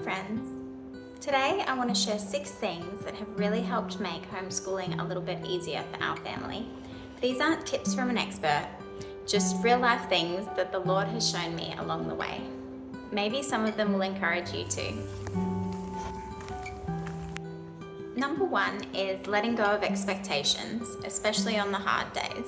friends. Today I want to share 6 things that have really helped make homeschooling a little bit easier for our family. These aren't tips from an expert, just real life things that the Lord has shown me along the way. Maybe some of them will encourage you too. Number 1 is letting go of expectations, especially on the hard days.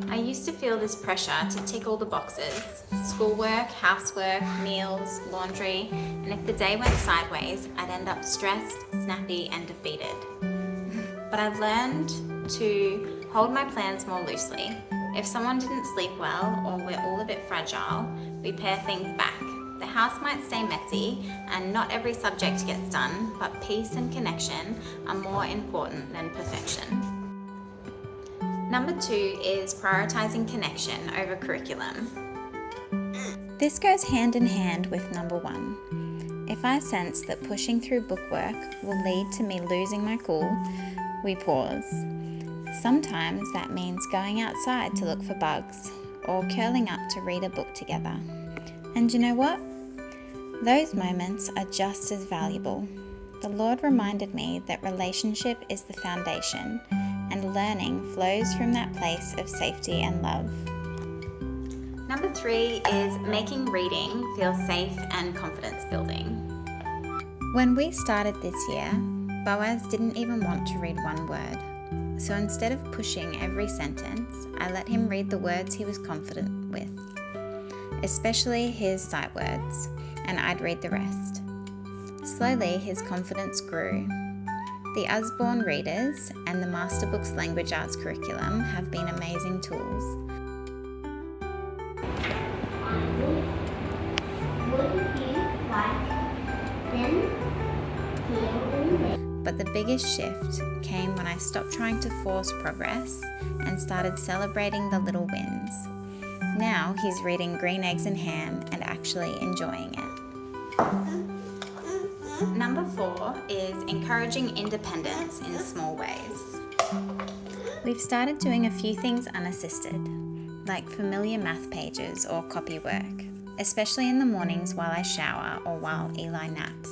I used to feel this pressure to tick all the boxes: schoolwork, housework, meals, laundry, and if the day went sideways, I'd end up stressed, snappy, and defeated. But I've learned to hold my plans more loosely. If someone didn't sleep well or we're all a bit fragile, we pare things back. The house might stay messy and not every subject gets done, but peace and connection are more important than perfection. Number 2 is prioritizing connection over curriculum. This goes hand in hand with number 1. If I sense that pushing through bookwork will lead to me losing my cool, we pause. Sometimes that means going outside to look for bugs or curling up to read a book together. And you know what? Those moments are just as valuable. The Lord reminded me that relationship is the foundation, and learning flows from that place of safety and love. Number 3 is making reading feel safe and confidence building. When we started this year, Boaz didn't even want to read one word. So instead of pushing every sentence, I let him read the words he was confident with, especially his sight words, and I'd read the rest. Slowly, his confidence grew. The Usborne Readers and the MasterBooks Language Arts curriculum have been amazing tools. But the biggest shift came when I stopped trying to force progress and started celebrating the little wins. Now he's reading Green Eggs and Ham and actually enjoying it. Number 4 is encouraging independence in small ways. We've started doing a few things unassisted, like familiar math pages or copy work, especially in the mornings while I shower or while Eli naps.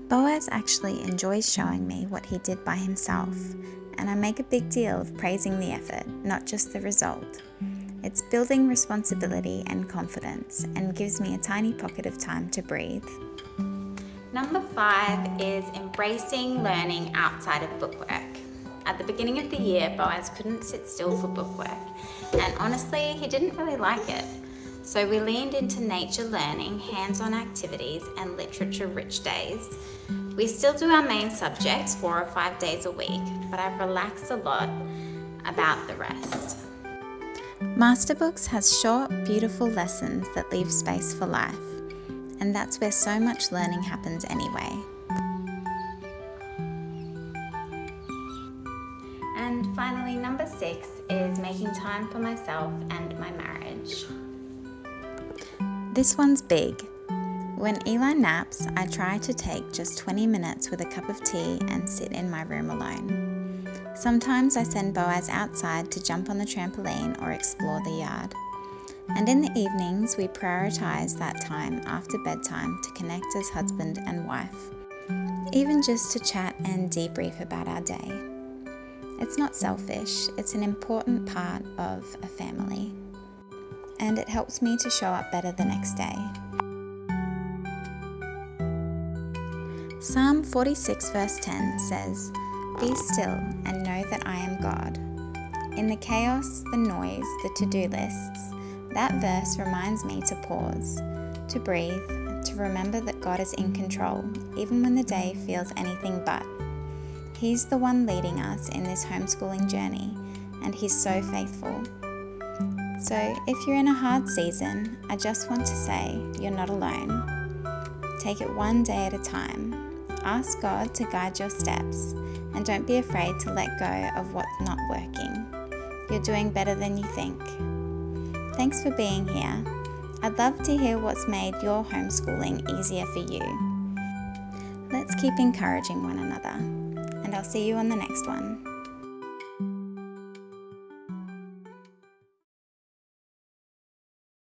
Boaz actually enjoys showing me what he did by himself, and I make a big deal of praising the effort, not just the result. It's building responsibility and confidence and gives me a tiny pocket of time to breathe. Number 5 is embracing learning outside of bookwork. At the beginning of the year, Boaz couldn't sit still for bookwork, and honestly, he didn't really like it. So we leaned into nature learning, hands-on activities, and literature-rich days. We still do our main subjects 4 or 5 days a week, but I've relaxed a lot about the rest. MasterBooks has short, beautiful lessons that leave space for life, and that's where so much learning happens anyway. And finally, number 6 is making time for myself and my marriage. This one's big. When Eli naps, I try to take just 20 minutes with a cup of tea and sit in my room alone. Sometimes I send Boaz outside to jump on the trampoline or explore the yard. And in the evenings, we prioritize that time after bedtime to connect as husband and wife, even just to chat and debrief about our day. It's not selfish, it's an important part of a family, and it helps me to show up better the next day. Psalm 46 verse 10 says, "Be still and know that I am God." In the chaos, the noise, the to-do lists, that verse reminds me to pause, to breathe, to remember that God is in control, even when the day feels anything but. He's the one leading us in this homeschooling journey, and He's so faithful. So if you're in a hard season, I just want to say you're not alone. Take it one day at a time. Ask God to guide your steps, and don't be afraid to let go of what's not working. You're doing better than you think. Thanks for being here. I'd love to hear what's made your homeschooling easier for you. Let's keep encouraging one another, and I'll see you on the next one.